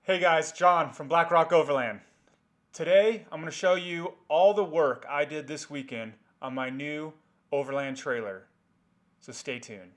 Hey guys, John from Black Rock Overland. Today I'm going to show you all the work I did this weekend on my new Overland trailer. So stay tuned.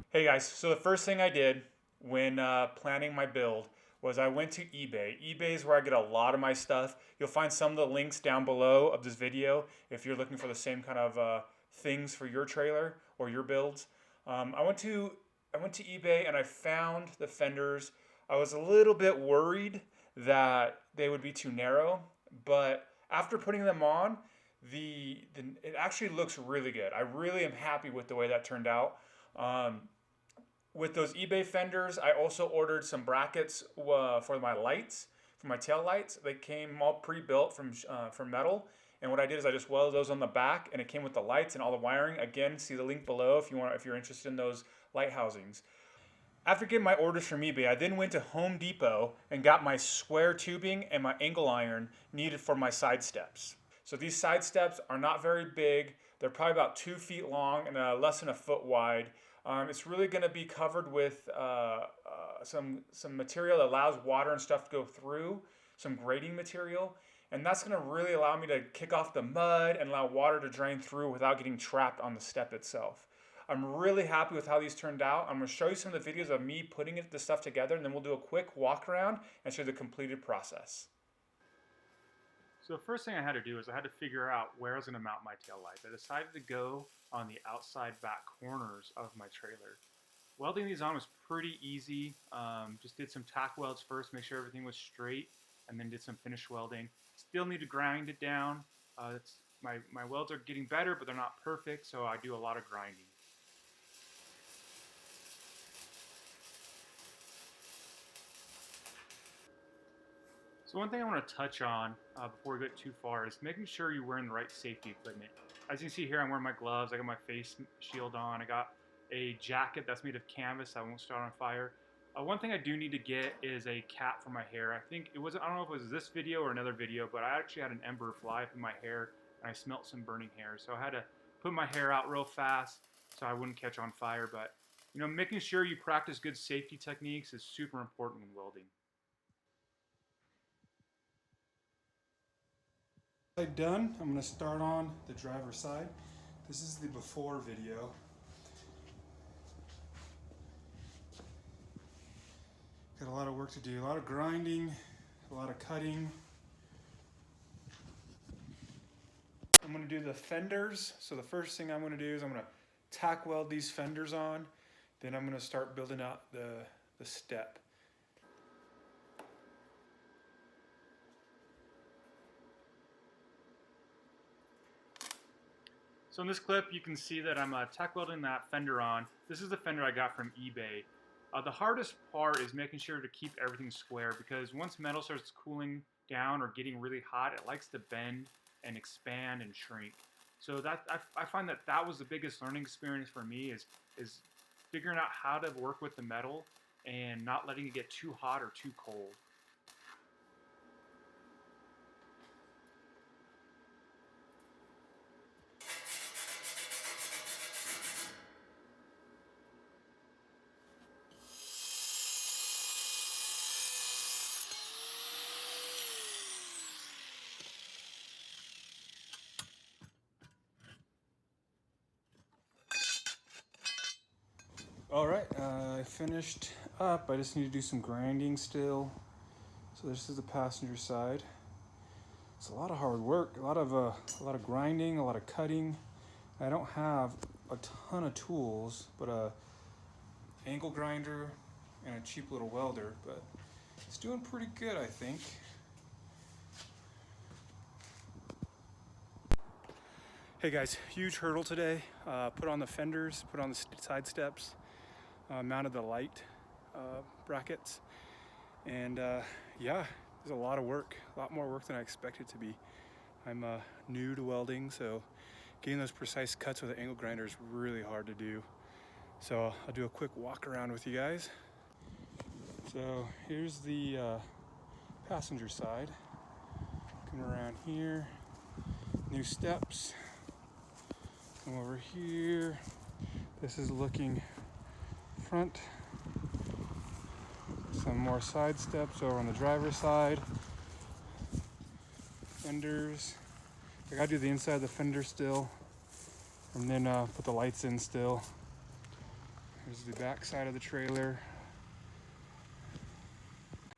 Hey guys, so the first thing I did when planning my build was I went to eBay. eBay is where I get a lot of my stuff. You'll find some of the links down below of this video if you're looking for the same kind of things for your trailer or your builds. I went to eBay and I found the fenders. I was a little bit worried that they would be too narrow, but after putting them on, it actually looks really good. I really am happy with the way that turned out. With those eBay fenders, I also ordered some brackets for my lights, for my tail lights. They came all pre-built from metal. And what I did is I just welded those on the back, and it came with the lights and all the wiring. Again, see the link below if you're interested in those light housings. After getting my orders from eBay, I then went to Home Depot and got my square tubing and my angle iron needed for my side steps. So these side steps are not very big. They're probably about 2 feet long and less than a foot wide. It's really going to be covered with some material that allows water and stuff to go through, some grading material, and that's going to really allow me to kick off the mud and allow water to drain through without getting trapped on the step itself. I'm really happy with how these turned out. I'm going to show you some of the videos of me putting this stuff together, and then we'll do a quick walk around and show you the completed process. So the first thing I had to do is I had to figure out where I was going to mount my tail lights. I decided to go on the outside back corners of my trailer. Welding these on was pretty easy. Just did some tack welds first, make sure everything was straight, and then did some finish welding. Still need to grind it down. My welds are getting better, but they're not perfect, so I do a lot of grinding. So one thing I want to touch on before we get too far is making sure you're wearing the right safety equipment. As you can see here, I'm wearing my gloves, I got my face shield on, I got a jacket that's made of canvas that won't start on fire. One thing I do need to get is a cap for my hair. I don't know if it was this video or another video, but I actually had an ember fly up in my hair and I smelt some burning hair. So I had to put my hair out real fast so I wouldn't catch on fire. But making sure you practice good safety techniques is super important when welding. Done. I'm going to start on the driver's side. This is the before video. Got a lot of work to do, a lot of grinding, a lot of cutting. I'm going to do the fenders. So the first thing I'm going to do is I'm going to tack weld these fenders on. Then I'm going to start building out the step. So in this clip, you can see that I'm tack welding that fender on. This is the fender I got from eBay. The hardest part is making sure to keep everything square, because once metal starts cooling down or getting really hot, it likes to bend and expand and shrink. So I find that was the biggest learning experience for me is figuring out how to work with the metal and not letting it get too hot or too cold. All right, I finished up. I just need to do some grinding still. So this is the passenger side. It's a lot of hard work, a lot of grinding, a lot of cutting. I don't have a ton of tools, but a angle grinder and a cheap little welder, but it's doing pretty good, I think. Hey guys, huge hurdle today. Put on the fenders, put on the side steps, mounted the light brackets, and yeah, there's a lot of work, a lot more work than I expected to be. I'm new to welding, so getting those precise cuts with an angle grinder is really hard to do. So I'll do a quick walk around with you guys. So here's the passenger side. Come around here, new steps. Come over here. This is looking front. Some more side steps over on the driver's side. Fenders. I gotta do the inside of the fender still, and then put the lights in still. Here's the back side of the trailer.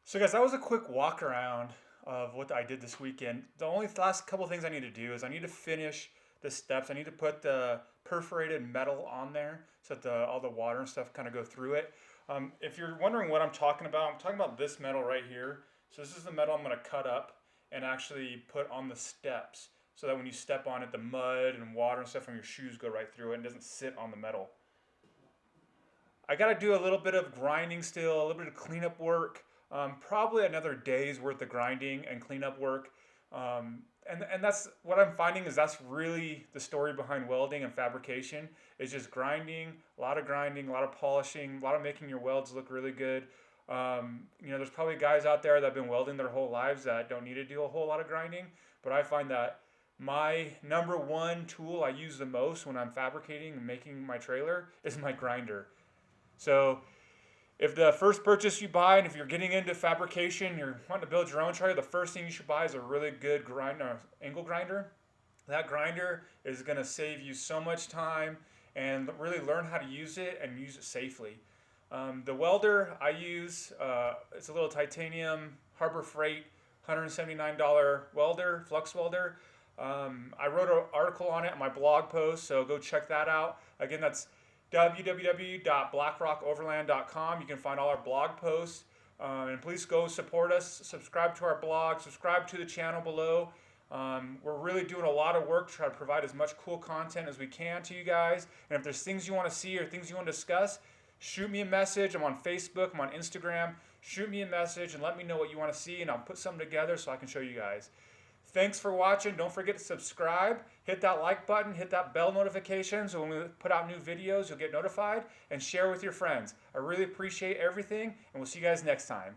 So guys, that was a quick walk around of what I did this weekend. The only last couple things I need to do is I need to finish the steps. I need to put the perforated metal on there so that all the water and stuff kind of go through it. If you're wondering what I'm talking about, I'm talking about this metal right here. So this is the metal I'm going to cut up and actually put on the steps so that when you step on it, the mud and water and stuff from your shoes go right through it and doesn't sit on the metal. I got to do a little bit of grinding still, a little bit of cleanup work. Probably another day's worth of grinding and cleanup work. And that's what I'm finding is that's really the story behind welding and fabrication is just grinding, a lot of polishing, a lot of making your welds look really good. There's probably guys out there that have been welding their whole lives that don't need to do a whole lot of grinding, but I find that my number one tool I use the most when I'm fabricating and making my trailer is my grinder. So if the first purchase you buy, and if you're getting into fabrication, you're wanting to build your own trailer, the first thing you should buy is a really good angle grinder. That grinder is going to save you so much time and really learn how to use it and use it safely. The welder I use, it's a little titanium Harbor Freight $179 welder, flux welder. I wrote an article on it on my blog post, so go check that out. Again, that's www.blackrockoverland.com. You can find all our blog posts. And please go support us, subscribe to our blog, subscribe to the channel below. We're really doing a lot of work to try to provide as much cool content as we can to you guys. And if there's things you want to see or things you want to discuss, shoot me a message. I'm on Facebook, I'm on Instagram. Shoot me a message and let me know what you want to see, and I'll put something together so I can show you guys. Thanks for watching. Don't forget to subscribe, hit that like button, hit that bell notification so when we put out new videos, you'll get notified, and share with your friends. I really appreciate everything, and we'll see you guys next time.